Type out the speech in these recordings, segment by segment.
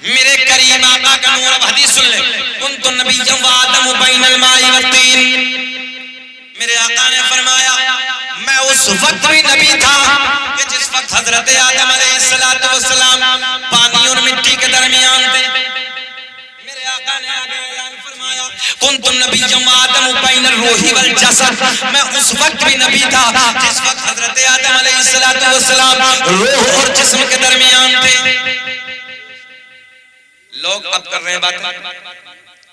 میرے کریم آقا کا نور. اب حدیث سن لیں. کنت نبیا وآدم بین الماء والطین. میرے آقا نے فرمایا میں اس وقت بھی نبی تھا کہ جس وقت حضرت آدم علیہ السلام پانی اور مٹی کے درمیان تھے. میرے آقا نے آگے اعلان فرمایا کنت نبیا وآدم بین الروح والجسد. میں اس وقت بھی نبی تھا جس وقت حضرت آدم علیہ السلام روح اور جسم کے درمیان تھے. لوگ اب کر رہے ہیں باتیں.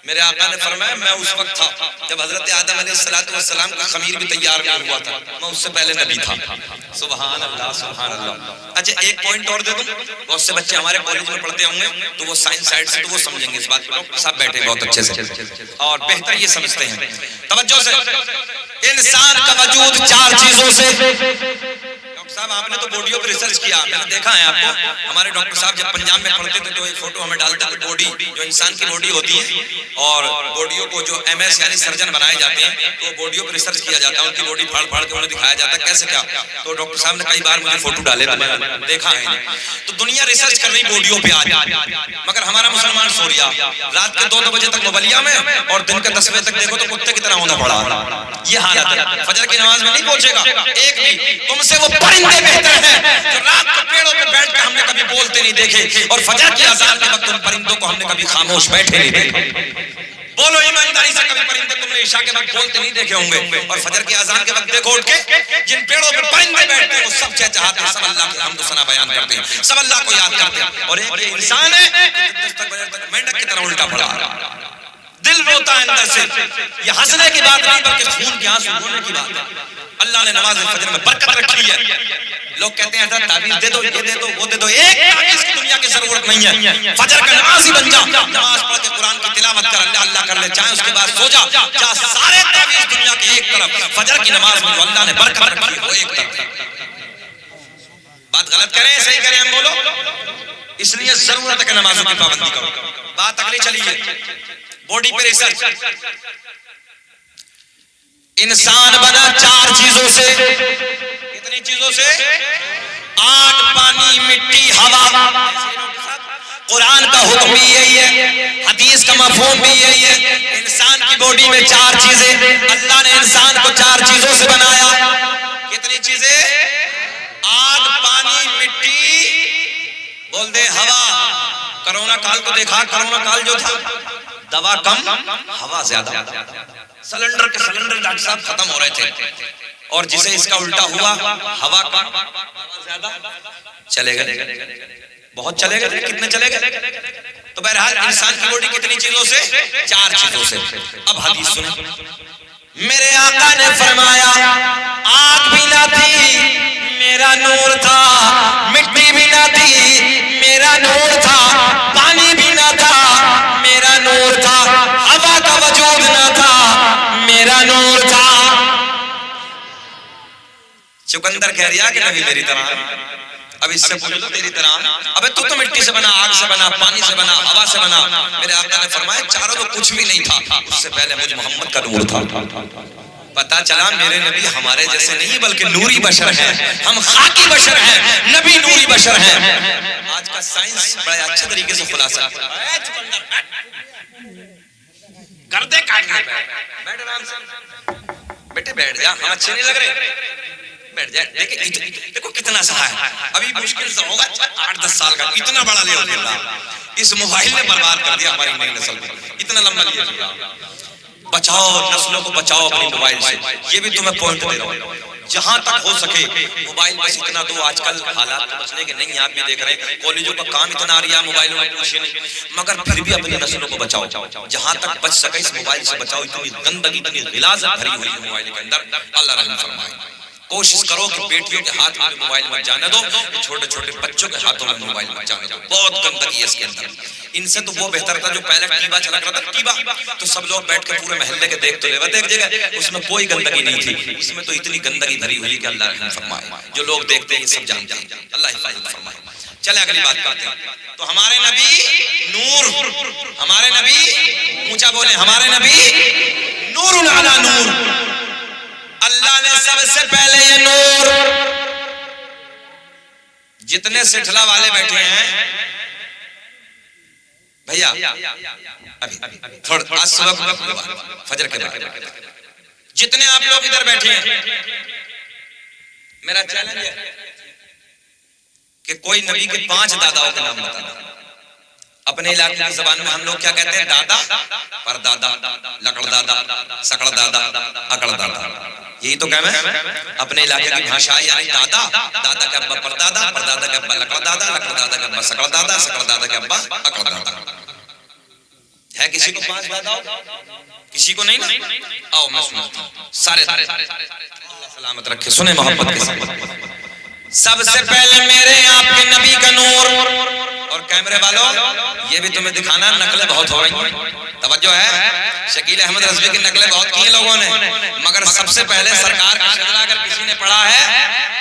میرے آقا نے فرمایا میں اس وقت تھا جب حضرت آدم علیہ السلام کا خمیر بھی تیار نہیں ہوا تھا. میں اس سے پہلے نبی تھا. سبحان اللہ سبحان اللہ. اچھا ایک پوائنٹ اور دے دوں. بہت سے بچے ہمارے کالج میں پڑھتے ہوں گے تو وہ سائنس سائڈ سے تو وہ سمجھیں گے اس بات کو. سب بیٹھے بہت اچھے سے اور بہتر یہ سمجھتے ہیں. توجہ سے. انسان کا وجود 4 چیزوں سے. ڈاکٹر صاحب آپ نے تو بوڈیوں پر ریسرچ کیا, میں نے دیکھا ہے آپ کو. ہمارے ڈاکٹر صاحب جب پنجاب میں پڑھتے تھے تو ایک فوٹو ہمیں ڈالتے تھے. بوڈی جو انسان کی بوڈی ہوتی ہے اور بوڈیوں کو جو ایم ایس یعنی سرجن بنائے جاتے ہیں تو بوڈیوں پر ریسرچ کیا جاتا ہے. ان کی بوڈی پھاڑ پھاڑ کے انہیں دکھایا جاتا ہے کیسے کیا. تو ڈاکٹر صاحب نے کئی بار مجھے فوٹو ڈالے تو میں نے دیکھا ہے. تو دنیا ریسرچ کر رہی بوڈیوں پہ آج, مگر ہمارا مسلمان سو رہا رات کے 2 بجے تک موبائلیا میں اور دن کے 10 بجے تک دیکھو تو کتے کی طرح ہونا پڑا. یہ حالت ہے. فجر کی نماز میں نہیں پہنچے گا ایک بھی. تم سے وہ پرندے بہتر ہیں جو رات کو پیڑوں پہ بیٹھ کے ہم نے کبھی بولتے نہیں دیکھے اور فجر کی اذان کے وقت ان پرندوں کو ہم نے کبھی خاموش بیٹھے نہیں دیکھے. بولو ایمانداری سے کبھی پرندے تم نے عشاء کے وقت بولتے نہیں دیکھے ہوں گے اور فجر کی اذان کے وقت دیکھو اٹھ کے جن پیڑوں پہ پرندے بیٹھتے ہیں وہ سب چہچہاتے ہیں, سب اللہ کے حمد و ثنا بیان کرتے ہیں, سب اللہ کو یاد کرتے ہیں. اور ایک انسان ہے مینڈک کی طرح الٹا پڑا. دل روتا ہے اندر سے. یہ ہنسنے کی بات نہیں بلکہ خون کے آنسو رونے کی بات ہے. اللہ نے نماز فجر میں برکت رکھی ہے. لوگ کہتے ہیں حضرت تعویذ دے دو, یہ دے دو, وہ دے دو. ایک تعویذ کی دنیا کی ضرورت نہیں ہے. فجر کا نماز ہی بن جا, نماز پڑھ کے قرآن کی تلاوت کر, اللہ اللہ کر لے, چاہے اس کے بعد سو جا. جا سارے تعویذ دنیا کے ایک طرف, فجر کی نماز میں جو اللہ نے برکت رکھی ہے وہ ایک طرف. بات غلط کریں صحیح کریں ہم بولو. اس لیے ضرورت ہے کہ نمازوں کی پابندی کرو. بات اگلی چلیے. بوڈی پہ ریسرچ. انسان بنا 4 چیزوں سے. کتنی چیزوں سے؟ آگ, پانی, مٹی, ہوا. قرآن کا حکم بھی یہی ہے, حدیث کا مفہوم بھی یہی ہے. انسان کی باڈی میں 4 چیزیں. اللہ نے انسان کو 4 چیزوں سے بنایا. کتنی چیزیں؟ آگ, پانی, مٹی, بول دے ہوا. کرونا کال کو دیکھا, کرونا کال جو تھا دوا کم ہوا زیادہ. سلنڈر کے سلنڈر ڈاکٹر صاحب ختم ہو رہے تھے اور جسے اس کا الٹا ہوا ہوا کم ہوا زیادہ چلے گئے. بہت چلے گئے. کتنے چلے گئے؟ تو بہرحال انسان کی باڈی کتنی چیزوں سے؟ 4 چیزوں سے. اب حدیث سنیں. میرے آقا نے فرمایا آگ بھی نہ تھی میرا نور تھا, مٹی بھی نہ تھی میرا نور تھا, پانی بھی نہ تھا میرا نور تھا, ہوا کا وجود نہ تھا میرا نور تھا. چکندر کہہ رہا کہ نبی میری طرح. اب اس سے پوچھو تو تیری طرح. ابے تو مٹی سے بنا, آگ سے بنا, پانی سے بنا, ہوا سے بنا. میرے آقا نے فرمایا چاروں میں کچھ بھی نہیں تھا, اس سے پہلے مجھ محمد کا نور تھا. پتا چلا میرے نبی ہمارے جیسے نہیں بلکہ نوری بشر ہیں. ہم خاکی بشر ہیں, نبی نوری بشر ہیں. آج کا سائنس بڑے اچھے طریقے سے خلاصہ گردے کاٹنے پہ. بیٹھ آرام سے, بیٹے بیٹھ جا, ہم اچھے نہیں لگ رہے, بیٹھ جائے. دیکھو کتنا سہا ہے. ابھی مشکل سے ہوگا 8-10 سال کا, اتنا بڑا لے ہوگا. اس موبائل نے برباد کر دیا ہماری نئی نسل کو. اتنا لمبا لیا ہوگا. بچاؤ نسلوں کو, بچاؤ اپنی موبائل سے. یہ بھی تمہیں پوائنٹ دے رہا ہوں. جہاں تک ہو سکے موبائل بس اتنا دو. آج کل حالات بچنے کے نہیں, آپ بھی دیکھ رہے ہیں کالجوں کا کام اتنا آ رہا ہے, موبائلوں میں پوچھے نہیں, مگر پھر بھی اپنی نسلوں کو بچاؤ. جہاں تک بچ سکے اس موبائل سے بچاؤ. اتنی گندگی, اتنی غلاظت بھری ہوئی ہے موبائل کے اندر. اللہ رحم فرمائے. کوشش کرو کہ بیٹیوں کے ہاتھ میں موبائل مت جانے دو, چھوٹے چھوٹے بچوں کے ہاتھوں میں موبائل مت جانے دو. بہت گندگی ہے اس کے اندر. ان سے تو وہ بہتر تھا جو پہلے ٹیبا چلا کرتا تھا. ٹیبا تو سب لوگ بیٹھ کے پورے محلے کے دیکھتے رہے, دیکھ جگہ اس میں کوئی گندگی نہیں تھی. اس میں تو اتنی گندگی بھری ہوئی کہ اللہ رحم فرمائے. جو لوگ دیکھتے ہیں یہ سب جانتے ہیں. اللہ حفاظت فرمائے. چلے اگلی بات کرتے ہیں. تو ہمارے نبی نور, ہمارے نبی اونچا بولے, ہمارے نبی نور علی نور. اللہ نے سب سے پہلے یہ نور, جتنے سٹھلا والے بیٹھے ہیں بھیا ابھی تھوڑا صبح فجر کے بعد جتنے آپ لوگ ادھر بیٹھے ہیں، میرا چیلنج ہے کہ کوئی نبی کے 5 داداؤں کے نام بتا دیں. اپنے علاقے کی زبان میں ہم لوگ کیا کہتے ہیں؟ دادا، پر دادا، لکڑ دادا، سکڑ دادا، اکڑ دادا. یہی تو کہنا ہے اپنے علاقے کی بھاشا، یعنی دادا، دادا کا ابا پر دادا، پر دادا کا ابا لکڑ دادا، لکڑ دادا کا ابا سکڑ دادا، سکڑ دادا کا ابا اکڑ دادا. ہے کسی کو 5 دادا؟ کسی کو نہیں نا؟ آؤ میں سناتا ہوں سارے. اللہ سلامت رکھے، سنیں محبت کے ساتھ. سب سے پہلے میرے آپ کے نبی کا نور. اور کیمرے والوں یہ بھی تمہیں دکھانا، نقلیں بہت ہو رہی ہیں، توجہ ہے. شکیل احمد رضوی کی نقلیں بہت کی ہیں لوگوں نے، مگر سب سے پہلے سرکار کا شجرہ اگر کسی نے پڑھا ہے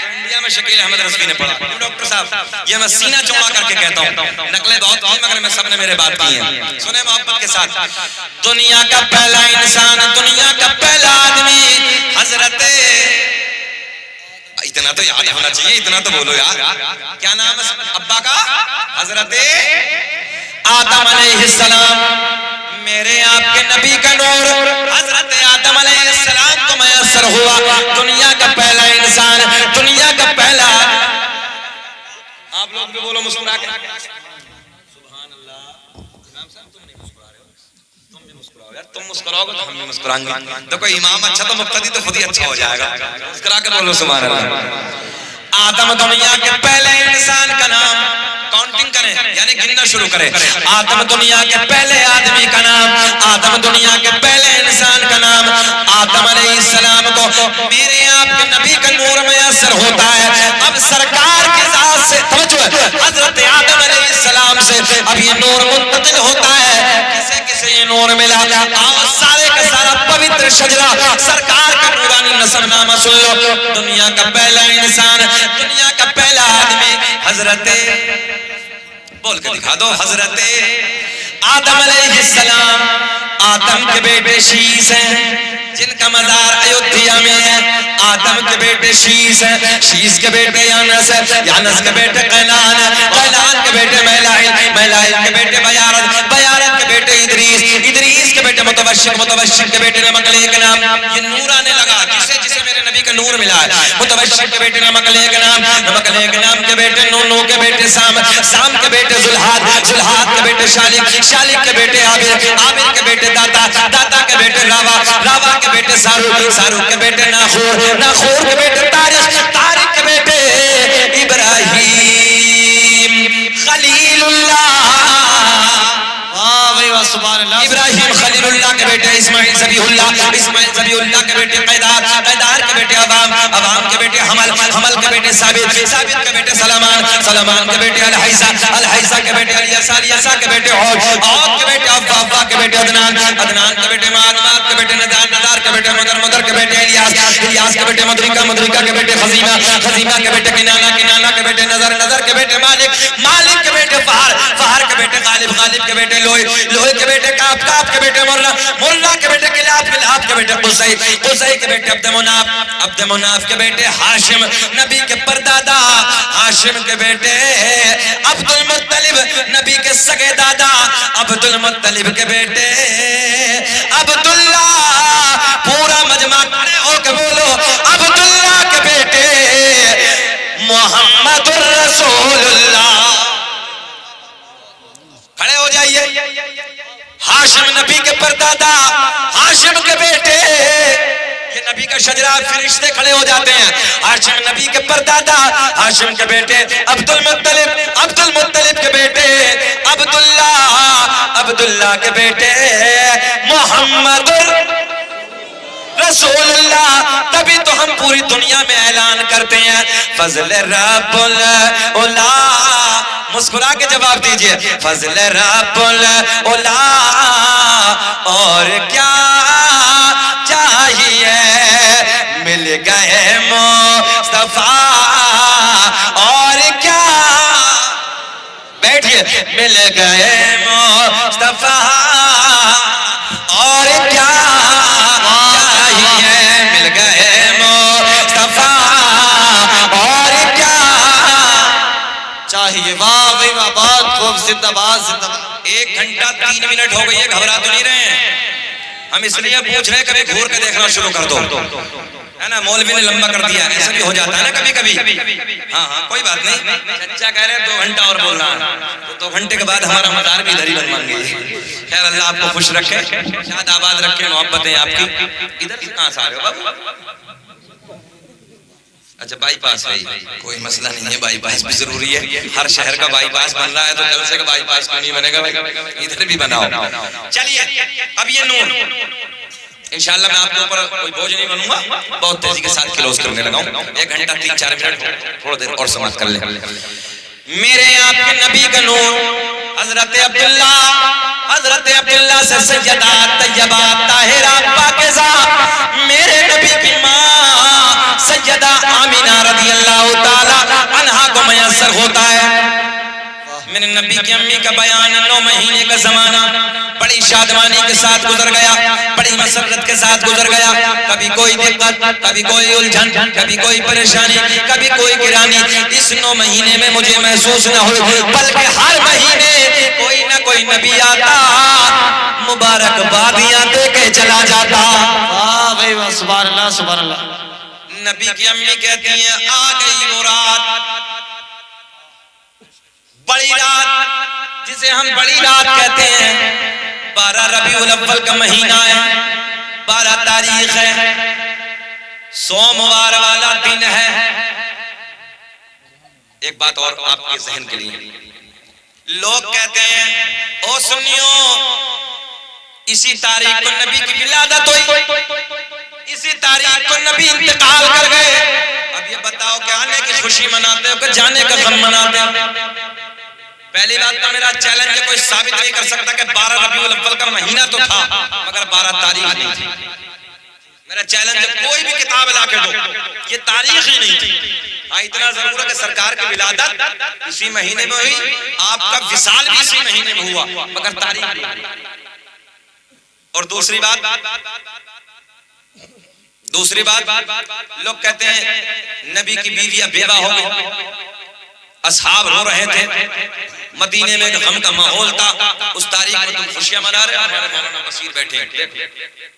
تو انڈیا میں شکیل احمد رضوی نے پڑھا. ڈاکٹر صاحب یہ میں سینہ چوڑا کر کے کہتا ہوں، نقلیں بہت کی مگر میں سب نے میرے بات کی ہیں. سنیں محبت کے ساتھ. دنیا کا پہلا انسان، دنیا کا پہلا آدمی حضرت، اتنا تو یاد ہونا چاہیے، اتنا تو بولو یار. کیا نام ہے ابا کا؟ حضرت آدم علیہ السلام. میرے آپ کے نبی کا نور حضرت آدم علیہ السلام کو میسر ہوا. دنیا کا پہلا انسان، دنیا کا پہلا. آپ لوگ بھی بولو مسکرا کے. سبحان اللہ. امام صاحب تم نہیں مسکرا رہے ہو، تم بھی مسکراؤ یار. تم مسکراؤ گے تو ہم بھی مسکرائیں گے. دیکھو امام اچھا تو مقتدی تو خود ہی اچھا ہو جائے گا. مسکرا کے بولو سبحان اللہ. آدم دنیا کے پہلے انسان کا نام. کاؤنٹنگ کریں یعنی گننا شروع کریں. آدم دنیا کے پہلے آدمی کا نام، آدم دنیا کے پہلے انسان کا نام. آدم علیہ السلام کو میرے آپ کے نبی کا نور میسر ہوتا ہے. اب سرکار کی ذات سے حضرت آدم علیہ السلام سے اب یہ نور منتقل ہوتا ہے. کسے کسے یہ نور ملا؟ آؤ سارے کا سارا پوتر شجرہ سرکار کا نورانی نسب نامہ سن لو. دنیا کا پہلا انسان، دنیا کا پہلا آدمی حضرت، بول کے دکھا دو، حضرت آدم علیہ السلام. آدم کے بیٹے شیس ہیں جن کا مزار ایودھیا میں ہے. آدم کے بیٹے شیس ہیں، شیس کے بیٹے یانس ہیں، یانس کے بیٹے قینان ہیں، قینان کے بیٹے میلائل، میلائل کے بیٹے بیارت، بیارت کے بیٹے ادریس، ادریس کے بیٹے متوشق، متوشق کے بیٹے نمکلے کے نام. یہ نور آنے لگا جسے جسے میرے نبی کا نور ملا ہے. متوشق کے بیٹے نمکلے کے نام، نمکلے کے نام کے بیٹے نو کے بیٹے سام، سام کے بیٹے زلحاد، زلحاد کے بیٹے شالک، شالک کے بیٹے عابر، عابر کے بیٹے داتا، داتا کے بیٹے راوا، راوا کے بیٹے سارو، سارو کے بیٹے ناخور، ناخور کے بیٹے تاریخ، تاریخ کے بیٹے ابراہیم خلیل اللہ. ابراہیم خلیل اللہ کے بیٹے اسماعیل ذبیح اللہ، اسماعیل ذبیح اللہ کے بیٹے قیدار، قیدار کے بیٹے عوام، عوام کے بیٹے حمل، حمل کے بیٹے ثابت، ثابت کے بیٹے سلمان، سلمان کے بیٹے الحیسہ، الحیسہ کے بیٹے الیسا، الیسا کے بیٹے عود، عود کے بیٹے ابا، ابا کے بیٹے عدنان، عدنان کے بیٹے معاد، معاد کے بیٹے ندار، ندار کے بیٹے مدر، مدر کے بیٹے الیاس، الیاس کے بیٹے مدرکہ، مدرکہ کے بیٹے خزیمہ، خزیمہ کے بیٹے کنانہ، کنانہ کے بیٹے نظر، نظر کے بیٹے مالک، مالک کے بیٹے فہر، فہر کے بیٹے غالب، غالب کے بیٹے لوہے، لوہے کے بیٹے کاف، کاف کے بیٹے مرنا، مرنا کے بیٹے کلاب، کلاب کے بیٹے قصی، قصی کے بیٹے عبد مناف، عبد مناف کے بیٹے ہاشم، نبی کے پردادا ہاشم کے بیٹے عبد المطلب، نبی کے سگے دادا عبد المطلب کے بیٹے عبداللہ. پورا مجمع کھڑے ہو کے بولو عبداللہ کے بیٹے محمد الرسول اللہ. کھڑے ہو جائیے. ہاشم نبی کے پردادا، ہاشم کے بیٹے، یہ نبی کا شجرہ، فرشتے کھڑے ہو جاتے ہیں. ہاشم نبی کے پردادا، ہاشم کے بیٹے عبد المطلب، عبد المطلب کے بیٹے عبداللہ، عبداللہ کے بیٹے محمد رسول اللہ. تبھی تو ہم پوری دنیا میں اعلان کرتے ہیں فضل رب العلا. مسکرا کے جواب دیجئے، فضل رب العلا اور کیا چاہیے، مل گئے مصطفیٰ اور کیا. بیٹھئے. مل گئے مصطفیٰ اور کیا چاہیے، مل گئے مصطفیٰ اور کیا چاہیے. واہ بھائی واہ، بہت خوب. زندہ باد، زندہ باد. 1 گھنٹہ 3 منٹ ہو گئی ہے، گھبرا تو نہیں رہے ہیں؟ ہم اس لیے پوچھ رہے ہیں کبھی گھور کے دیکھنا شروع کر دو، ہے نا؟ مولوی نے لمبا کر دیا، ایسا بھی ہو جاتا ہے نا کبھی کبھی۔ ہاں ہاں کوئی بات نہیں، چچا کہہ رہے ہیں 2 گھنٹہ اور بولنا ہے، تو 2 گھنٹے کے بعد ہمارا مدار بھی ادھر ہی بنوان گے۔ خیر اللہ آپ کو خوش رکھے، شاد آباد رکھے، محبتیں آپ کی۔ ادھر کہاں سے آ رہے ہو بابو؟ اچھا بائی پاس ہے، کوئی مسئلہ نہیں ہے، بائی پاس بھی ضروری ہے، ہر شہر کا بائی پاس بن رہا ہے تو جلسے کا بائی پاس کیوں نہیں بنے گا؟ ادھر بھی بناؤ۔ چلیے اب یہ نون انشاءاللہ میں آپ کے اوپر کوئی بوجھ نہیں بنوں گا، بہت تیزی کے ساتھ کلوز کرنے لگا ہوں، 1 گھنٹہ 3-4 منٹ تھوڑا دیر اور سماعت کر لیں۔ میرے آپ کے نبی کا نور حضرت عبداللہ سے سیدہ طیبہ طاہرہ پاکیزہ میرے نبی کی ماں سیدہ آمینہ رضی اللہ تعالی عنہا کو میسر ہوتا ہے۔ میرے نبی کی امی کا بیان 9 مہینے کا زمانہ بڑی شادمانی کے ساتھ گزر گیا، بڑی مسرت کے ساتھ گزر گیا، کبھی کوئی دقت، کبھی کوئی الجھن، کبھی کوئی پریشانی، کبھی کوئی گرانی۔ اس 9 مہینے میں مجھے محسوس نہ ہوئی، بلکہ ہر مہینے کوئی نہ کوئی نبی آتا، مبارک بادیاں دے کے چلا جاتا۔ واہ بھائی واہ، سبحان اللہ سبحان اللہ۔ نبی کی امی کہتی ہیں آ گئی وہ رات، بڑی رات جسے ہم بڑی رات کہتے ہیں، 12 ربیع الاول کا مہینہ ہے، 12 تاریخ ہے، سوموار والا دن ہے۔ ایک بات اور آپ کے ذہن کے لیے، لوگ کہتے ہیں او سنیو اسی تاریخ کو نبی کی ولادت ہوئی، اسی تاریخ کو نبی انتقال کر گئے۔ اب یہ بتاؤ کہ آنے کی خوشی مناتے ہو کہ جانے کا غم مناتے ہو؟ پہلی بات تو میرا چیلنج ہے، کوئی ثابت نہیں کر سکتا کہ 12 ربیع الاول کا مہینہ تو تھا مگر 12 تاریخ نہیں تھی۔ میرا چیلنج ہے کوئی بھی کتاب لا کے دو، یہ تاریخ ہی نہیں تھی۔ ہاں اتنا ضرور ہے کہ سرکار کی ولادت اسی مہینے میں ہوئی، آپ کا وصال بھی اسی مہینے میں ہوا مگر تاریخ نہیں۔ اور دوسری بات لوگ کہتے ہیں نبی کی بیویاں بیوہ ہو گئی، اصحاب رو رہے تھے، مدینے میں غم کا ماحول تھا، اس تاریخ میں تم خوشیاں منا رہے ہو۔ ہمارے مولانا بصیر بیٹھے ہیں،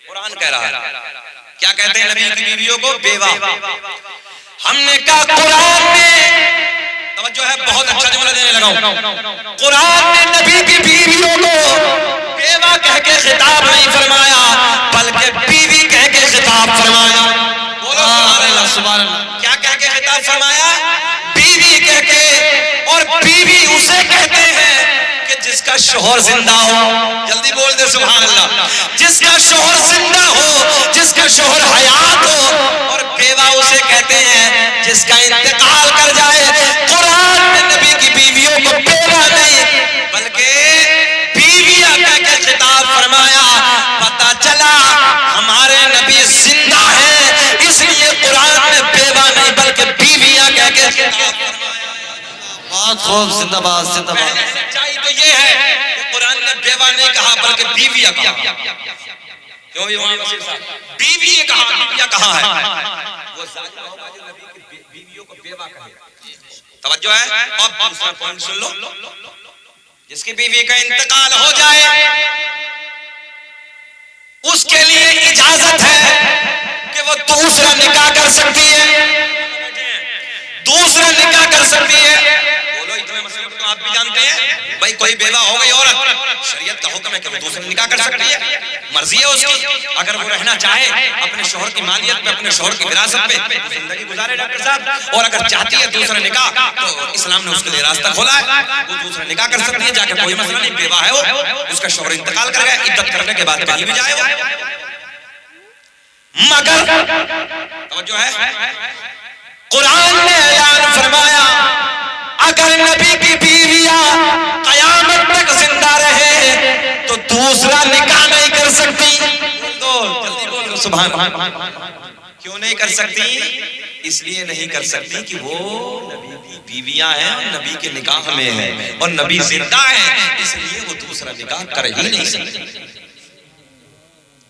قرآن کہہ رہا ہے، کیا کہتے ہیں نبی کی بیویوں کو؟ بیوہ۔ ہم نے کہا قرآن نے، توجہ ہے بہت اچھا جملہ دینے لگا ہوں، قرآن نے نبی کی بیویوں کو بیوہ کہہ کے خطاب نہیں فرمایا بلکہ بیوی کہہ کے خطاب فرمایا۔ بولو سبحان اللہ۔ کیا کہہ کے خطاب فرمایا؟ بیوی کہہ کے، اور بیوی اسے کہتے ہیں کہ جس کا شوہر زندہ ہو، جلدی بول دے سبحان اللہ، جس کا شوہر زندہ ہو، جس کا شوہر حیات ہو، اور بیوہ اسے کہتے ہیں جس کا انتقال کر جائے۔ قرآن نے نبی کی بیویوں کو بیوہ نہیں بلکہ بیویاں کہہ کے خطاب فرمایا۔ پتہ چلا ہمارے نبی زندہ ہیں، اس لیے قرآن نے بیوہ نہیں بلکہ بیویاں کہہ کے خطاب فرمایا۔ بہت خوب، زندہ باد زندہ باد۔ سچائی تو یہ ہے کہ قرآن نے بیوہ نہیں کہا بلکہ بیویاں کہا۔ کیوں بھی وہاں وسیع صاحب بیوی کہا، بیویاں کہا ہے، وہ ظالم ہوگا جو نبی کی بیویوں کو بیوہ کہے۔ توجہ ہے؟ اب دوسرا پوائنٹ سن لو، جس کی بیوی کا انتقال ہو جائے اس کے لیے اجازت ہے کہ وہ دوسرا نکاح کر سکتی ہے، دوسرا نکاح کر سکتی ہے۔ بولو اتنے مسئلے کو تو آپ بھی جانتے ہیں بھائی، کوئی بیوہ ہو گئی عورت، شریعت کا حکم ہے کہ وہ دوسرا نکاح کر سکتی ہے، مرضی ہے اس کی۔ اگر وہ رہنا چاہے اپنے شوہر کی مالیت پہ، اپنے شوہر کی وراثت پہ زندگی گزارے ڈاکٹر صاحب، اور اگر چاہتی ہے دوسرا نکاح تو اسلام نے اس کے لیے راستہ کھولا ہے، وہ دوسرا نکاح کر سکتی ہے جا کے، کوئی مسئلہ نہیں۔ بیوہ ہے وہ، اس کا شوہر انتقال کر گیا، عدت کرنے کے بعد کہیں بھی جائے وہ، مگر توجہ ہے قرآن نے اعلان فرمایا اگر نبی کی بیویاں قیامت تک زندہ رہے تو دوسرا نکاح نہیں کر سکتی۔ جلدی بولو سبحان اللہ۔ کیوں نہیں کر سکتی؟ اس لیے نہیں کر سکتی کہ وہ نبی کی بیویاں ہیں، نبی کے نکاح میں ہیں اور نبی زندہ ہیں، اس لیے وہ دوسرا نکاح کر ہی نہیں سکتی۔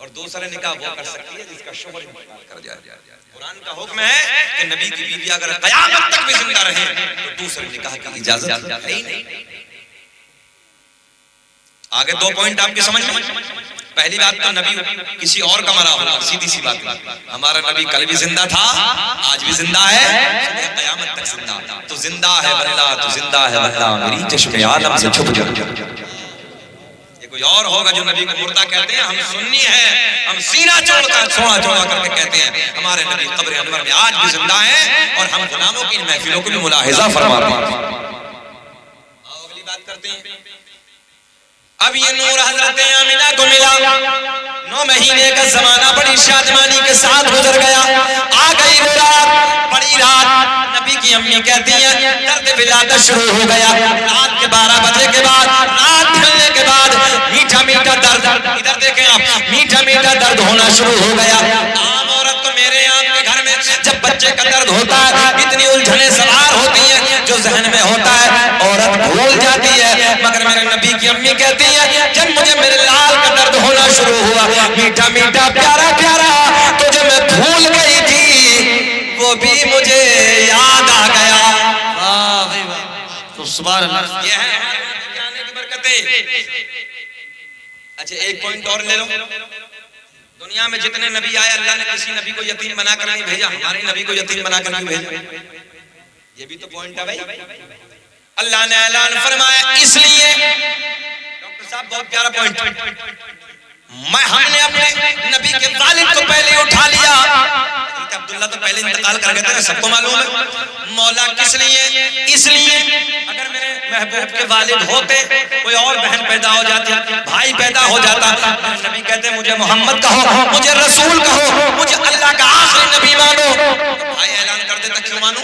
اور دوسرا نکاح وہ کر سکتی ہے جس کا شوہر انتقال کر جائے۔ قرآن کا حکم ہے کہ نبی کی بیوی اگر قیامت تک بھی زندہ رہے تو دوسرے نکاح کی اجازت ہے ہی نہیں۔ آگے 2 پوائنٹ آپ کی سمجھ میں. پہلی بات تو نبی کسی اور کا مرا ہوگا، سیدھی سی بات. ہمارا نبی کل بھی زندہ تھا، آج بھی زندہ ہے، قیامت تک زندہ. تو زندہ ہے بندہ، تو زندہ ہے بندہ، میری چشم عالم سے چھپ جا. یہ کوئی اور ہوگا جو نبی کو مردہ کہتے ہیں. ہم سنی ہیں، ہم سینہ چوڑا کر کے کہتے ہیں ہمارے نبی قبر انور میں آج بھی زندہ ہیں، اور ہم غلاموں کی محفلوں کو بھی ملاحظہ فرماتے ہیں. اگلی بات کرتے ہیں. اب یہ نور حضرت آمنہ کو ملا، 9 مہینے کا زمانہ بڑی شادمانی کے ساتھ گزر گیا. آ گئی وہ رات، بڑی رات. نبی کی امی کہتی ہیں درد ولادت شروع ہو گیا. رات کے 12 بجے کے بعد، رات ڈھلنے کے بعد میٹھا میٹھا درد، ادھر دیکھیں آپ، میٹھا میٹھا درد ہونا شروع ہو گیا. عام عورت کو میرے آپ کے گھر میں جب بچے کا درد ہوتا ہے اتنی الجھنیں سوار ہوتی ہیں، جو ذہن میں ہوتا ہے عورت بھول جاتی ہے. مگر میرے نبی کی امی کہتی ہیں جب مجھے میرے لال کا درد ہونا شروع ہوا، میٹھا میٹھا پیارا پیارا تو جو میں بھول گئی تھی وہ بھی مجھے یاد آ گیا. تو سبحان اللہ. یہ ہے آنے کی برکتیں. اچھا ایک پوائنٹ اور لے لو. دنیا میں جتنے نبی آئے اللہ نے کسی نبی کو یتیم بنا کر نہیں بھیجا. ہمارے نبی کو یتیم بنا کر نہیں بھیجا. یہ بھی تو پوائنٹ ہے بھائی. اللہ نے اعلان فرمایا اس لیے، ڈاکٹر صاحب بہت پیارا پوائنٹ، ہم نے اپنے نبی کے والد کو پہلے اٹھا لیا. حضرت عبداللہ تو پہلے انتقال کر گئے تھے، سب کو معلوم ہے. مولا کس لیے؟ اس لیے اگر میرے محبوب کے والد ہوتے، کوئی اور بہن پیدا ہو جاتی، بھائی پیدا ہو جاتا، نبی کہتے مجھے محمد کہو، مجھے رسول کہو، مجھے اللہ کا آخری نبی مانو. بھائی اعلان کر دیتا کیوں مانو؟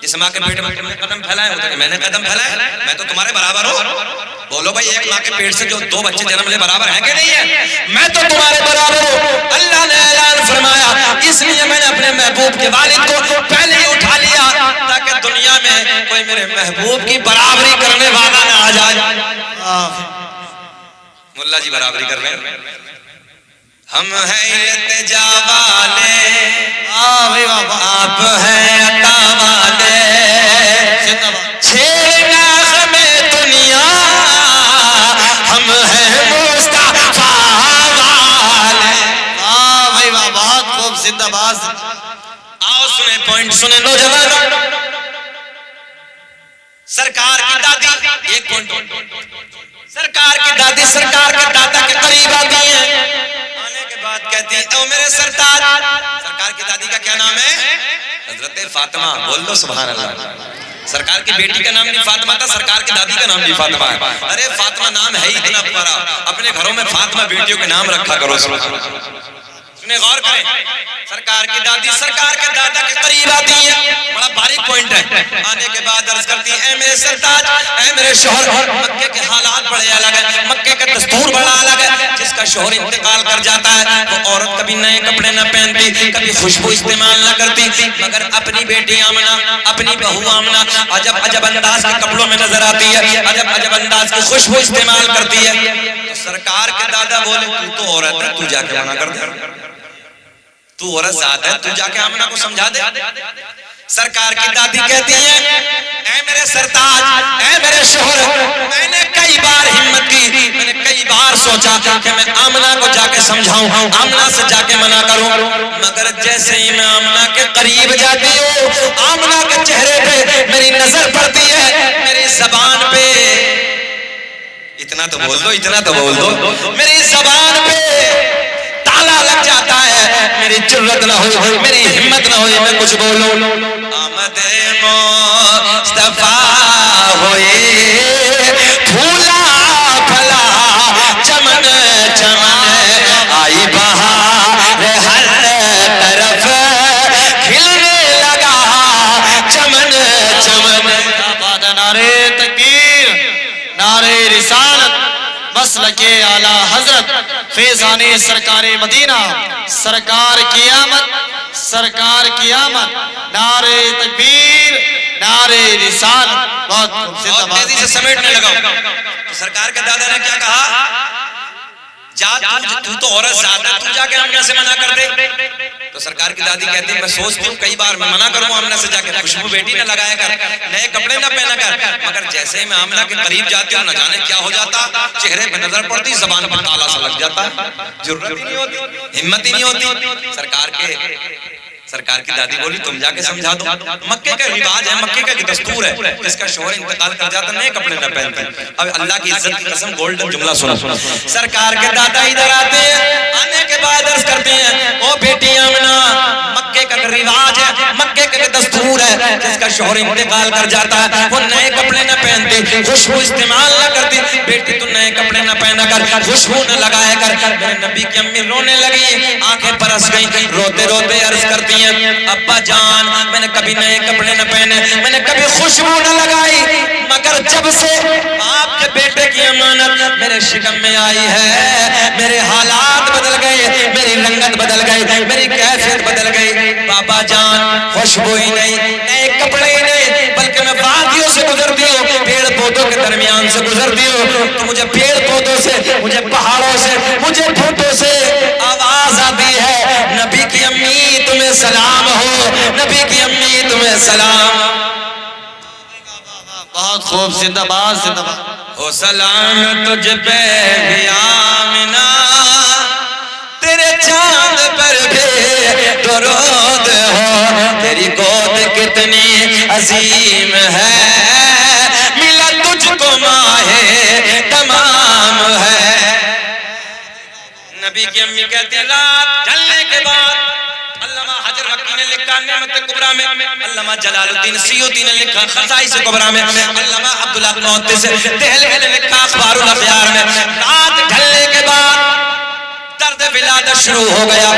جس ماں کے پیٹ میں تم نے قدم پھیلائے ہوتے کہ میں نے قدم پھیلائے، میں تو تمہارے برابر ہوں. بولو بھائی ایک ماں کے پیٹ سے جو 2 بچے جنم لے برابر ہیں کہ نہیں ہے؟ میں تو تمہارے برابر ہوں. اللہ نے اعلان فرمایا اس لیے میں نے اپنے محبوب کے والد کو پہلے ہی اٹھا لیا تاکہ دنیا میں کوئی میرے محبوب کی برابری کرنے والا نہ آ جائے. ملا جی برابری کر رہے ہیں. ہم ہیں التجا والے، آپ ہیں عطا والے، چھیڑنا ہمیں دنیا، ہم ہیں مصطفیٰ والے. بھائی واہ، بہت خوب، زندہ باد. آؤ سنیں پوائنٹ سنیں نوجوان. سرکار کی دادی، ایک پوائنٹ، سرکار کی دادی سرکار کے دادا کے قریب آتی ہیں. آنے کے بعد کہتی ہیں او میرے سرتاج. سرکار کی دادی کا کیا نام ہے؟ حضرت فاطمہ. بول دو سبحان اللہ. سرکار کی بیٹی کا نام نہیں فاطمہ تھا، سرکار کی دادی کا نام بھی فاطمہ ہے. ارے فاطمہ نام ہے ہی اتنا پیارا، اپنے گھروں میں فاطمہ بیٹیوں کے نام رکھا کرو. سنیں غور کریں. سرکار کی دادی سرکار کے دادا کے قریب آتی ہے. بڑا باریک پوائنٹ ہے. آنے کے بعد عرض کرتی ہیں اے میرے سرتاج، اے میرے شوہر. مکے کے حالات بڑے الگ ہیں، مکے کا دستور بڑا الگ ہے. جس کا شوہر انتقال کر جاتا ہے وہ عورت کبھی نئے کپڑے نہ پہنتی، کبھی خوشبو استعمال نہ کرتی، مگر اپنی بیٹی آمنہ، اپنی بہو آمنہ عجب عجب انداز کے کپڑوں میں نظر آتی ہے، عجب عجب انداز کی خوشبو استعمال کرتی ہے. تو سرکار کے دادا بولے تو عورت ہے، تو جا کے منع کر دے. تو عورت ذات ہے، تو جا کے آمنہ کو سمجھا دے. سرکار کی دادی کہتی ہیں اے میرے سرتاج، اے میرے شوہر، میں نے کئی بار ہمت کی، میں نے کئی بار سوچا کہ میں آمنہ کو جا کے سمجھاؤں، آمنہ سے جا کے منع کروں، مگر جیسے ہی میں آمنہ کے قریب جاتی ہوں آمنہ کے چہرے پہ میری نظر پڑتی ہے، میری زبان پہ، اتنا تو بول دو، اتنا تو بول دو، میری زبان پہ تالا لگ جاتا ہے. میری جرت نہ ہوئی، میری ہمت نہ ہوئی میں کچھ بولوں. آمد مصطفیٰ ہوئے پھولا پھلا چمن چمن، آئی بہار ہر طرف کھلنے لگا چمن چمن. نعرے تکبیر، نعرے رسالت، مسلک اعلیٰ حضرت فیضان سرکار مدینہ، سرکار کی آمد، سرکار کی آمد. نعرے تکبیر، نعرے رسالت. بہت تیزی سے سمیٹنے لگا. تو سرکار کے دادا نے کیا کہا؟ جا تو عورت ذات ہے، تو جا کے آمنہ سے منع کر دے. تو سرکار کی دادی کہتی ہے میں سوچتی ہوں کئی بار میں منع کروں آمنہ سے جا کے خوشبو بیٹی نہ لگایا کر، نئے کپڑے نہ پہنا کر، مگر جیسے ہی میں آمنہ کے قریب جاتی ہوں نہ جانے کیا ہو جاتا، چہرے پہ نظر پڑتی زبان پر تالا سا لگ جاتا، جرت ہی نہیں ہوتی، ہمت ہی نہیں ہوتی. سرکار کی دادی بولی تم جا کے سمجھا دو. مکے کا رواج ہے، مکے کا دستور ہے، جس کا شوہر انتقال کر جاتا نئے کپڑے نہ پہنتے. اب اللہ کی عزت کی قسم گولڈن جملہ سنا. سرکار کے دادا ادھر آتے ہیں، آنے کے بعد عرض کرتے ہیں او بیٹی آمنہ، مکے کا رواج ہے، مکے کا دستور ہے، جس کا شوہر انتقال کر جاتا ہے وہ نئے کپڑے نہ پہنتے، خوشبو استعمال نہ کرتی. بیٹی تو نئے کپڑے نہ پہنا کر، خوشبو نہ لگایا کر. میرے نبی کی امی رونے لگی، آنکھیں برس گئی، روتے روتے عرض کرتی ہیں ابا جان میں نے کبھی نئے کپڑے نہ پہنے، میں نے کبھی خوشبو نہ لگائی، مگر جب سے آپ کے بیٹے کی امانت میرے شکم میں آئی ہے میرے حالات بدل گئے، میری رنگت بدل گئی، میری کیفیت بدل گئی. بابا جان خوشبو ہی نہیں، نئے کپڑے ہی نہیں، بلکہ میں وادیوں سے گزرتی ہوں، پیڑ پودوں کے درمیان سے گزرتی ہوں تو مجھے پیڑ پودوں سے، مجھے پہاڑوں سے، مجھے پھوٹوں سے آواز آتی ہے نبی کی امی تمہیں سلام ہو، نبی کی امی تمہیں سلام. بہت خوب، زندہ باد زندہ باد. او سلام تجھ پہ بھی آمنہ، تیرے چاند پر بھی درود ہو، تیری گود کتنی عظیم ہے، ملا تجھ کو ماہ تمام ہے. نبی کی امی کہتی ہیں رات ڈھلنے کے بعد، علامہ حجر مکی نے لکھا نعمت کبریٰ میں، علامہ جلال الدین سیوطی نے لکھا خصائص کبریٰ میں، علامہ عبداللہ محدث دہلوی نے لکھا اخبار الاخیار میں. رات ڈھلنے کے بعد درد ولادت شروع ہو گیا.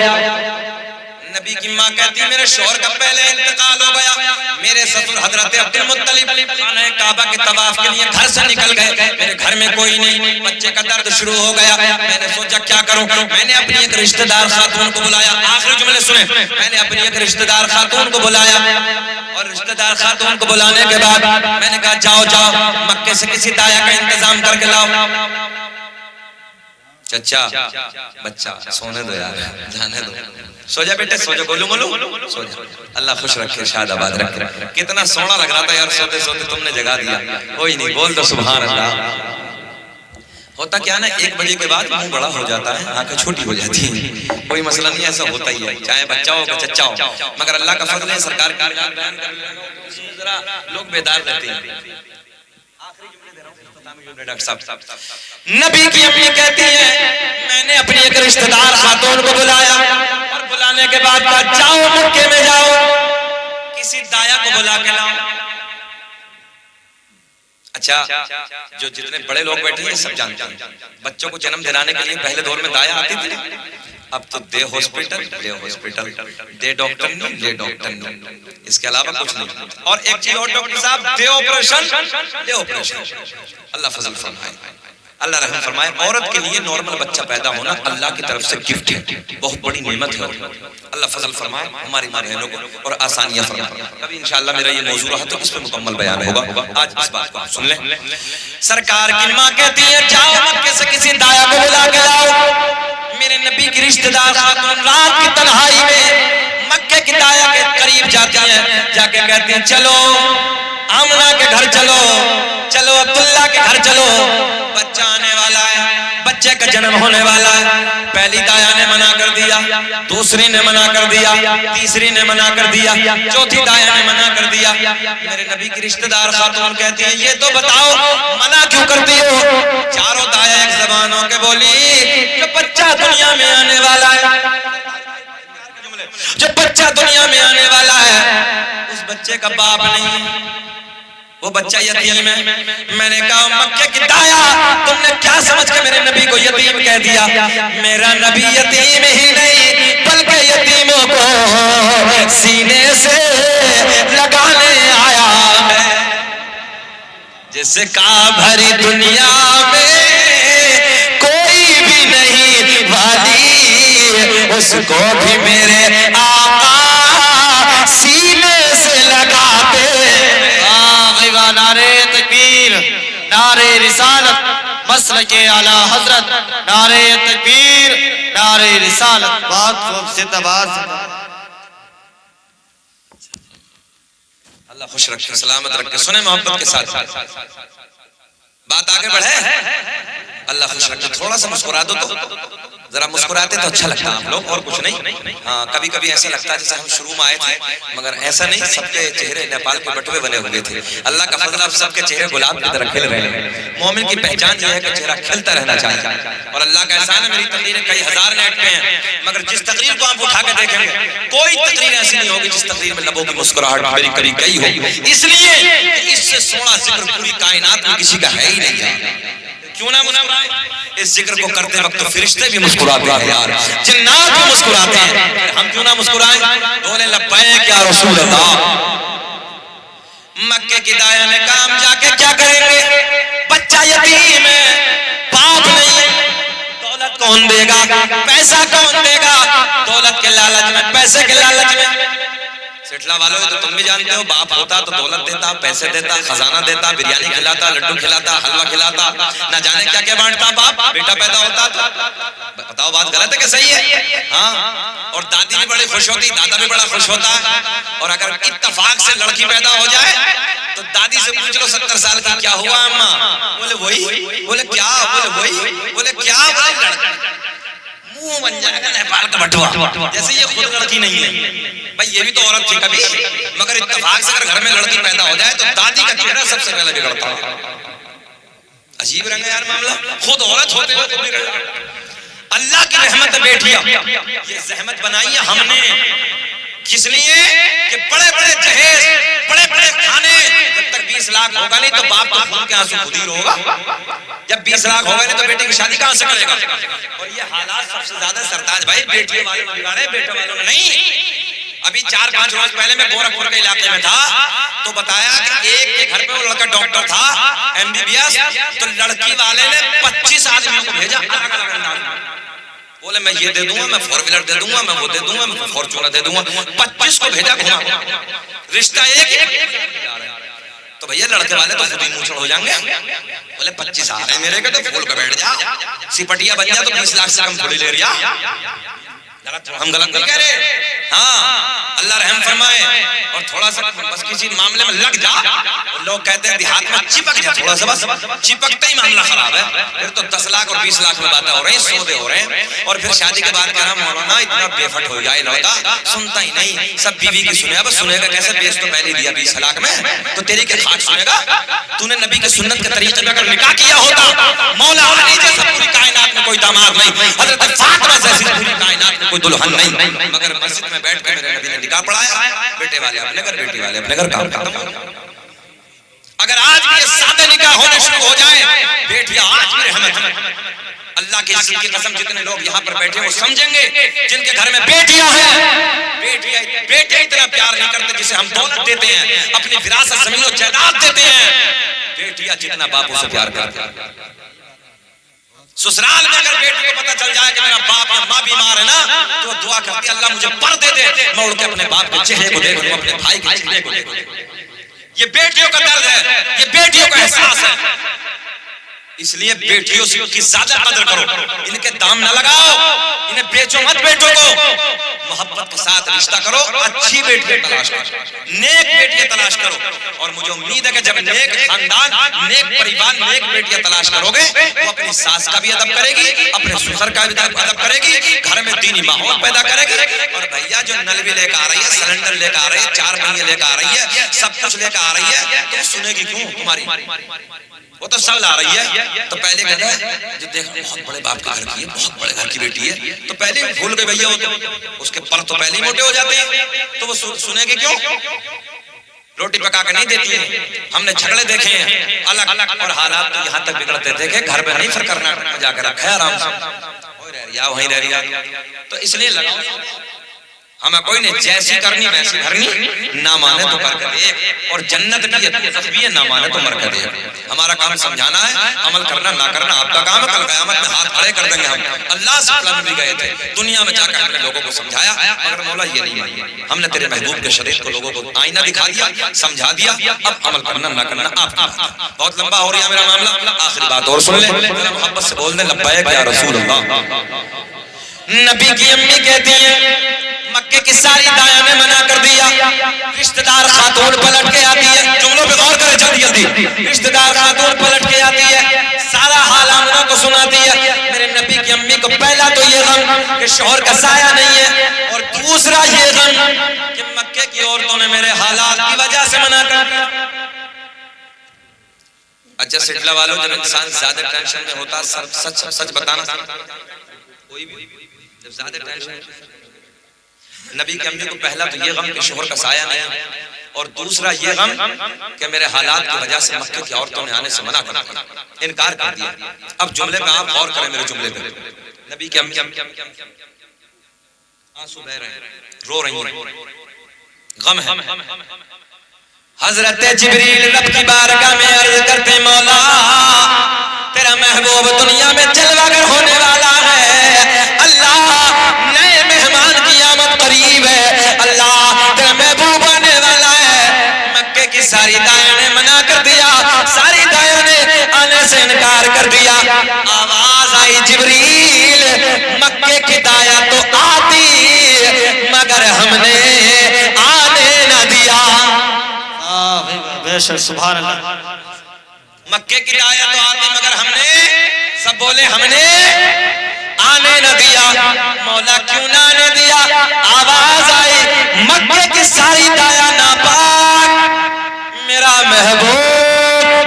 نبی کی ماں کہتی ہے میرے شوہر کا پہلے انتقال ہو گیا، میرے سسر حضرت عبد المطلب خانہ کعبہ کے طواف کے لیے گھر سے نکل گئے، میرے گھر میں کوئی نہیں، بچے کا درد شروع ہو گیا. میں نے سوچا کیا کروں، میں نے اپنی ایک رشتہ دار خاتون کو بلایا. آخری جملے سنیں، میں نے اپنی ایک رشتہ دار خاتون کو بلایا، اور رشتہ دار خاتون کو بلانے کے بعد میں نے کہا جاؤ جاؤ مکے سے کسی دایا کا انتظام کر کے لاؤ. چچا بچہ سونے دو یار، جانے دو، سو جا بیٹے سو جا، گولو مولو سو جا. اللہ خوش رکھے، شاد آباد رکھے. کتنا سونا لگ رہا تھا یار، سوتے سوتے تم نے جگا دیا. کوئی نہیں، بول دو سبحان اللہ. ہوتا کیا نا 1 بجے کے بعد منہ بڑا ہو جاتا ہے، آنکھیں چھوٹی ہو جاتی ہیں، کوئی مسئلہ نہیں، ایسا ہوتا ہی ہے، چاہے بچہ ہو کہ چچا ہو. مگر اللہ کا فضل ہے سرکار کا بیان کر ذرا لوگ بیدار رہتے ہیں. نبی کی امی کہتی ہے میں نے اپنی ایک رشتہ دار خاتون کو بلایا، اور بلانے کے بعد کہا جاؤ مکے میں جاؤ کسی دایا کو بلا کے لاؤ. اچھا جو جتنے بڑے لوگ بیٹھے ہیں سب جانتے ہیں بچوں کو جنم دلانے کے لیے پہلے دور میں دایا آتی تھی. اب تو دے ہاسپٹل دے ڈاکٹر نہیں، اس کے علاوہ کچھ نہیں. اور ایک چیز اور ڈاکٹر صاحب، دے آپریشن. اللہ فضل فرمائے، اللہ رحم فرمائے. عورت کے لیے نارمل بچہ پیدا ہونا اللہ کی طرف سے گفٹ ہے، بہت بڑی نعمت ہے. اللہ فضل فرمائے ہماری ماں بہنوں کو اور آسانیاں فرمائے. ابھی انشاءاللہ میرا یہ موضوع رہا تو اس پہ مکمل بیان ہوگا. آج اس بات کو سن لیں. سرکار کی ماں کہتی ہے جاؤ مکے سے کسی دایا کو بلا کے لاؤ. میرے نبی کی رشتہ دار خاتون رات کی تنہائی میں مکے کی دایا کے قریب جاتی ہیں، جا کے کہتی ہیں چلو آمنہ کے گھر چلو، چلو عبداللہ کے گھر چلو، بچہ آنے والا ہے، بچے کا جنم ہونے والا ہے. پہلی دایا نے منع کر دیا، دوسری نے منع کر دیا، تیسری نے منع کر دیا، چوتھی دایا نے منع کر دیا. میرے نبی کی رشتہ دار خاتون کہتی ہیں یہ تو بتاؤ منع کیوں کرتی ہو؟ چاروں دایا ایک زبان ہو کے بولی جو بچہ دنیا میں آنے والا ہے، جو بچہ دنیا میں آنے والا ہے اس بچے کا باپ نہیں، وہ بچہ یتیم ہے. میں نے کہا مکے کی دایا تم نے کیا سمجھ کے میرے نبی کو یتیم کہہ دیا؟ میرا نبی یتیم ہی نہیں بلکہ یتیموں کو سینے سے لگانے آیا ہے. جس کا بھری دنیا میں کوئی بھی نہیں والی، اس کو بھی میرے آقا سینے سے لگاتے. نعرے تکبیر، نعرے رسالت، مسلک کے اعلی حضرت نعرہ تکبیر نعرہ رسالت بہت خوب سے تبار سے اللہ خوش رکھے سلامت رکھے سنیں محبت کے ساتھ بات آگے بڑھے اللہ خوش رکھے تھوڑا سا مسکرا دو تو ذرا مسکراتے تو اچھا لگتا آپ لوگ اور کچھ نہیں ہاں کبھی کبھی ایسا لگتا ہے جیسے ہم شروع میں آئے تھے مگر ایسا نہیں سب کے چہرے نیپال کے بٹوے بنے ہوئے تھے اللہ کا فضل اب سب کے چہرے گلاب کی طرح کھل رہے ہیں مومن کی پہچان یہ ہے کہ چہرہ کھلتا رہنا چاہیے اور اللہ کا احسان ہے میری تقریریں کئی ہزار نیٹ پہ ہیں مگر جس تقریر کو آپ اٹھا کے دیکھیں گے کوئی تقریر ایسی نہیں ہوگی جس تقریر میں لبوں کی مسکراہٹ میری کری گئی ہو اس لیے کہ اس سے سونا ذکر پوری کائنات میں کسی کا ہے ہی نہیں کیوں نہ مسکرائیں اس ذکر کو کرتے وقت تو فرشتے بھی مسکراتے ہیں یار جنات بھی مسکراتے ہیں ہم کیوں نہ مسکرائیں بولے لبیک یا رسول اللہ مکے کی دایا نے کام جا کے کیا کریں گے بچہ یتیم ہے باپ نہیں دولت کون دے گا پیسہ کون دے گا دولت کے لالچ میں پیسے کے لالچ میں سٹلا والوں تو تم بھی جانتے ہو باپ ہوتا تو دولت دیتا پیسے دیتا خزانہ دیتا بریانی کھلاتا لڈو کھلاتا حلوہ کھلاتا نہ جانے کیا کیا بانٹتا باپ بیٹا پیدا ہوتا تو بتاؤ بات غلط ہے کہ صحیح ہے ہاں اور دادی بھی بڑی خوش ہوتی دادا بھی بڑا خوش ہوتا اور اگر اتفاق سے لڑکی پیدا ہو جائے تو دادی سے پوچھ لو 70 سال کی کیا ہوا اماں بولے وہی بولے کیا بولے وہی بولے کیا بولے لڑکی منہ بن جائے گا نیپال کا بٹوا جیسے یہ خود لڑکی نہیں ہے بھائی یہ بھی تو عورت تھی کبھی مگر اتفاق سے اگر گھر میں لڑکی پیدا ہو جائے تو دادی کا چہرہ سب سے پہلے بگڑتا ہے عجیب رنگ ہے یار معاملہ خود عورت ہوتے ہوئے تو بگڑ اللہ کی رحمت بیٹھیا یہ زحمت بنائی ہے ہم نے کس لیے کہ بڑے بڑے جہیز بڑے بڑے کھانے جب تک 20 لاکھ ہوگا نہیں تو باپ تو خون کے آنسو خود ہی ہوگا جب 20 لاکھ ہوگا نہیں تو بیٹی کی شادی کہاں سے کرے گا اور یہ حالات سب سے زیادہ سرتاج بھائی بیٹی والوں نے بگاڑے بیٹے والوں نے نہیں ابھی 4-5 روز پہلے میں گورکھپور کے علاقے میں تھا تو بتایا کہ ایک کے گھر پہ وہ لڑکا ڈاکٹر تھا MBBS تو لڑکی والے نے 25 آدمیوں کو بھیجا الگ الگ انداز بولے میں یہ دے دوں گا میں 4 ویلر دے دوں گا میں وہ دے دوں گا میں فارچونر دے دوں گا 25 کو بھیجا گھما رشتہ ایک تو بھیا لڑکے والے تو خود ہی منہ چھوڑ ہو جائیں گے بولے 25 آ رہے ہیں میرے کے تو پھول کا بیٹھ جا سپٹیا بن جا تو 20 لاکھ سے کم تھوڑی لے رہا ہم غلط نہیں کہہ رہے ہاں اللہ رحم فرمائے اور تھوڑا سا بس کسی معاملے میں لگ جا لوگ کہتے ہیں دیہات میں چپک جا تھوڑا سا بس چپکتے ہی معاملہ خراب ہے پھر تو 10 لاکھ اور 20 لاکھ میں باتیں ہو رہی ہیں سودے ہو رہے ہیں اور پھر شادی کے بعد کہہ رہا مولانا اتنا بے فٹ ہو جائے لڑکا سنتا ہی نہیں سب بیوی کی سنے بس سنے گا کیسے بیس تو پہلے دیا 20 لاکھ میں تو تیری کے خاک سنے گا تو نے نبی کے سنت کے طریقے میں اگر نکاح کیا ہوتا مولا علی جیسا پوری کائنات میں کوئی داماد نہیں حضرت فاطمہ جیسی پوری کائنات میں کوئی دلہن نہیں مگر مسجد میں بیٹھ کے میرے نبی نے نکاح پڑھایا بیٹے والے اپنے گھر بیٹی والے اپنے گھر کام ختم اگر آج بھی یہ سادہ نکاح ہونے شروع ہو جائے بیٹیاں آج بھی رحمت ہے اللہ کے عزت کی قسم جتنے لوگ یہاں پر بیٹھے وہ سمجھیں گے جن کے گھر میں بیٹیاں ہیں بیٹے اتنا پیار نہیں کرتے جسے ہم دولت دیتے ہیں اپنی وراثت زمین و جائیداد دیتے ہیں بیٹیاں جتنا باپوں سے پیار کرتے ہیں سسرال میں اگر بیٹی کو پتہ چل جائے کہ میرا باپ یا ماں بیمار ہے نا تو دعا کرتی ہے اللہ مجھے پر دے دے میں اڑ کے اپنے باپ کے چہرے کو دیکھ لوں اپنے بھائی کے چہرے کو دیکھ لوں یہ بیٹیوں کا درد ہے یہ بیٹیوں کا احساس ہے اس لیے بیٹیوں کی زیادہ قدر کرو ان کے دام نہ لگاؤ انہیں بیچو مت بیٹوں کو محبت کے ساتھ رشتہ کرو اچھی بیٹی تلاش کرو نیک بیٹی تلاش کرو اور مجھے امید ہے کہ جب نیک خاندان نیک پریوار نیک بیٹیاں تلاش کرو گے وہ اپنی ساس کا بھی ادب کرے گی اپنے سسر کا بھی ادب کرے گی گھر میں دینی ماحول پیدا کرے گی اور بھیا جو نل بھی لے کے آ رہی ہے سلنڈر لے کے آ رہی ہے 4 پہیے لے کے آ رہی ہے سب کچھ لے کے آ رہی ہے تو سنے گی کیوں تمہاری وہ تو سل آ رہی ہے تو پہلے کہتا ہے جو دیکھ بہت بڑے باپ کے گھر کی ہے بہت بڑے گھر کی بیٹی ہے تو پہلے بھول گئے بھیا وہ تو اس کے پر تو پہلے ہی موٹے ہو جاتے ہیں تو وہ سنے گے کیوں روٹی پکا کے نہیں دیتی ہے ہم نے جھگڑے دیکھے ہیں الگ اور حالات تو یہاں تک بگڑتے دیکھے گھر پہ نہیں پھر کرناٹک میں جا کے رکھا ہے آرام سے وہیں رہ رہی ہے تو اس لیے لگاؤ ہمیں کوئی نہیں جیسی کرنی ویسی بھرنی، نہ مانے تو کر کے دیکھ، اور جنت کی ہے دوزخ بھی ہے، نہ مانے تو مر کے دیکھ۔ ہمارا کام سمجھانا ہے، عمل کرنا نہ کرنا آپ کا کام ہے، کل قیامت میں ہاتھ کھڑے کر دیں گے ہم۔ اللہ سے پلان بھی گئے تھے، دنیا میں جا کر ہم نے لوگوں کو سمجھایا، مگر مولا یہ نہیں مانی۔ ہم نے تیرے محبوب کے شریعت کو لوگوں کو آئینہ دکھا دیا، سمجھا دیا، اب عمل کرنا نہ کرنا آپ کی بات ہے۔ بہت لمبا ہو رہا ہے میرا معاملہ، آخری بات اور سن لیں، ذرا محبت سے بول دیں لبیک یا رسول اللہ۔ نبی کی امی کہتی ہیں مکے کی ساری دایاں نے منع کر دیا، رشتہ دار خاتون پلٹ کے آتی ہے، جملوں پہ غور کرے جلدی جلدی، رشتہ دار خاتون پلٹ کے آتی ہے، سارا حال آمنہ کو سناتی ہے۔ میرے نبی کی امی کو پہلا تو یہ غم کہ شوہر کا سایہ نہیں ہے، اور دوسرا یہ غم کہ مکے کی عورتوں نے میرے حالات کی وجہ سے منع کر دیا۔ اچھا سٹلہ والوں، جب انسان زیادہ ٹینشن میں ہوتا سچ بتانا، کوئی بھی جب زیادہ ٹینشن، نبی کے امی کو پہلا تو یہ غم کہ شوہر کا سایہ نہیں ہے، اور دوسرا یہ غم کہ میرے حالات کی وجہ سے مکے کی عورتوں نے آنے سے منع کر دیا، انکار کر دیا۔ اب جملے پہ آپ غور کریں، میرے جملے پہ، نبی کے امی آنسو بہ رہے ہیں، رو رہی ہیں، غم ہے۔ حضرت جبریل رب کی بارگاہ میں عرض کرتے مولا تیرا محبوب دنیا میں جلوہ گر ہونے والا ہے، اللہ نئے مہمان کی آمد قریب ہے، اللہ تیرا محبوب آنے والا ہے۔ مکے کی ساری دایاں نے منع کر دیا، ساری دایاں نے آنے سے انکار کر دیا۔ آواز آئی جبریل مکے کی دایاں تو آتی مگر ہم نے آنے نہ دیا۔ سبحان اللہ۔ مکے کی دایاں تو آتی مگر ہم نے، سب بولے ہم نے آنے نہ دیا۔ مولا کیوں نہ آنے دیا؟ آواز آئی مکے کی ساری دایاں ناپاک، میرا محبوب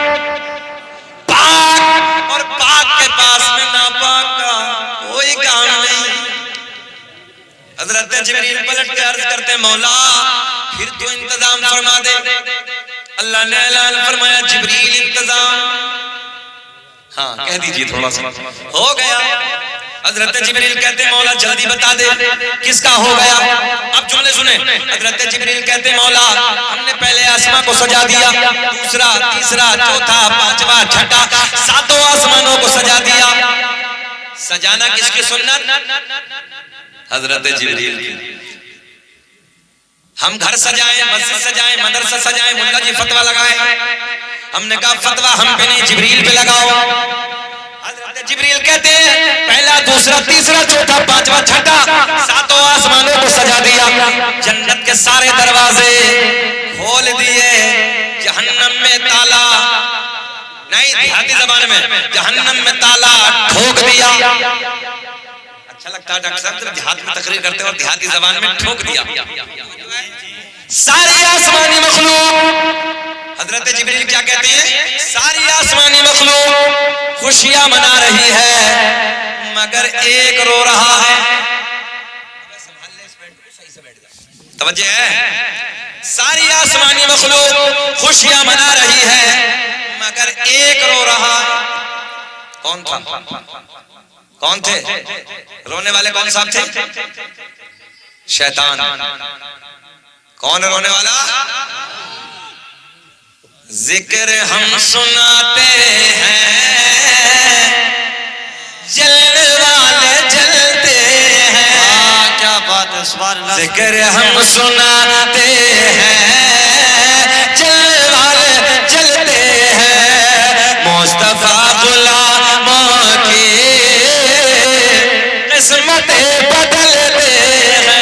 پاک، اور پاک کے پاس میں ناپاک کا کوئی کام نہیں۔ حضرت جبریل پلٹ کے عرض کرتے مولا پھر تو انتظام فرما دے۔ اللہ نے اعلان فرمایا جبریل انتظام، ہاں کہہ دیجئے تھوڑا سا، ہو گیا۔ حضرت جبریل کہتے مولا جلدی بتا دے کس کا ہو گیا۔ اب جملے سنیں، حضرت جبریل کہتے مولا ہم نے پہلے آسمان کو سجا دیا، دوسرا تیسرا چوتھا پانچواں چھٹا ساتوں آسمانوں کو سجا دیا۔ سجانا کس کی سنت؟ حضرت جبریل کی۔ ہم گھر سجائیں، مسجد سجائیں، مدرسہ سجائیں، ملا جی فتوہ لگائیں، ہم نے کہا فتوہ ہم پہ نہیں جبریل پہ لگاؤ۔ حضرت جبریل کہتے ہیں پہلا دوسرا تیسرا چوتھا پانچواں چھٹا ساتوں آسمانوں کو سجا دیا، جنت کے سارے دروازے کھول دیے، جہنم میں تالا نہیں، دیہاتی زبان میں جہنم میں تالا ٹھوک دیا۔ اچھا لگتا ہے ڈاکٹر صاحب جب دیہات میں تقریر کرتے ہیں اور دیہاتی زبان میں ٹھوک دیا۔ ساری آسمانی مخلوق، حضرت جبریل کیا کہتے ہیں؟ ساری آسمانی مخلوق خوشیاں منا رہی ہے مگر ایک رو رہا ہے۔ توجہ ہے، ساری آسمانی مخلوق خوشیاں منا رہی ہے مگر ایک رو رہا ہے۔ کون تھا؟ کون تھے رونے والے؟ کون صاحب تھے؟ شیطان۔ کون رونے والا؟ ذکر ہم سناتے ہیں جلنے والے جلتے ہیں، کیا بات ہے، سبحان اللہ۔ ذکر ہم سناتے ہیں جلنے والے جلتے ہیں، مصطفیٰ غلاموں کی قسمتیں بدلتے ہیں۔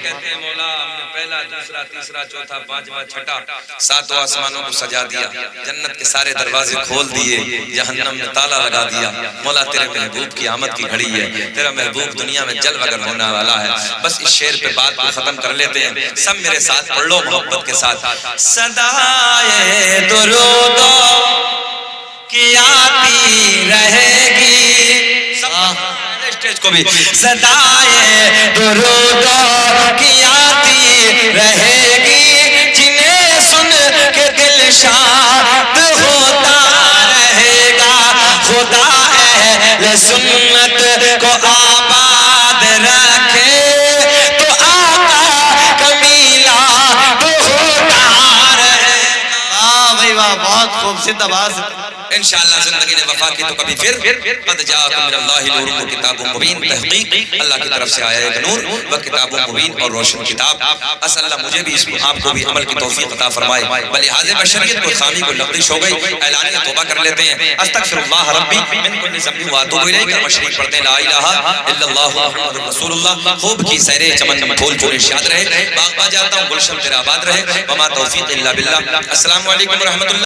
کہتے ہیں مولا ہم نے پہلا دوسرا تیسرا چوتھا پانچواں چھٹا ساتوں آسمانوں کو سجا دیا، جنت کے سارے دروازے کھول دیے، جہنم میں تالا لگا دیا۔ مولا تیرے محبوب کی آمد کی گھڑی ہے، تیرا محبوب دنیا میں جلوہ گر ہونے والا ہے۔ بس اس شعر پہ بات کو ختم کر لیتے ہیں، سب میرے ساتھ پڑھ لو محبت کے ساتھ۔ صدائے درود کی آتی رہے گی، اسٹیج کو بھی صدائے درود کی آتی رہے گی، جنہیں سن کے دل شاد ہوتا رہے گا، خدا اہل سنت کو آباد زندہ باد انشاءاللہ زندگی نے وفا کی تو کبھی پھر قد جاءکم من اللہ نور و کتاب مبین، تحقیق اللہ کی طرف سے آیا ایک نور و کتاب مبین اور روشن کتاب. اسأل اللہ مجھے بھی اس میں آپ کو بھی عمل کی توفیق عطا فرمائے. بلحاظ بشریت کو خامی کو لغزش ہو گئی، اعلانیہ توبہ کر لیتے ہیں. استغفر اللہ ربی من کل ذنب واتوب الیہ کا مشریک پڑھتے ہیں لا الہ الا اللہ محمد رسول اللہ. خوب کی سیر چمن پھول پھول ارشاد رہے، باغ با جاتا ہوں گلشن تیرا آباد رہے. وما توفیق الا باللہ. السلام علیکم ورحمۃ اللہ.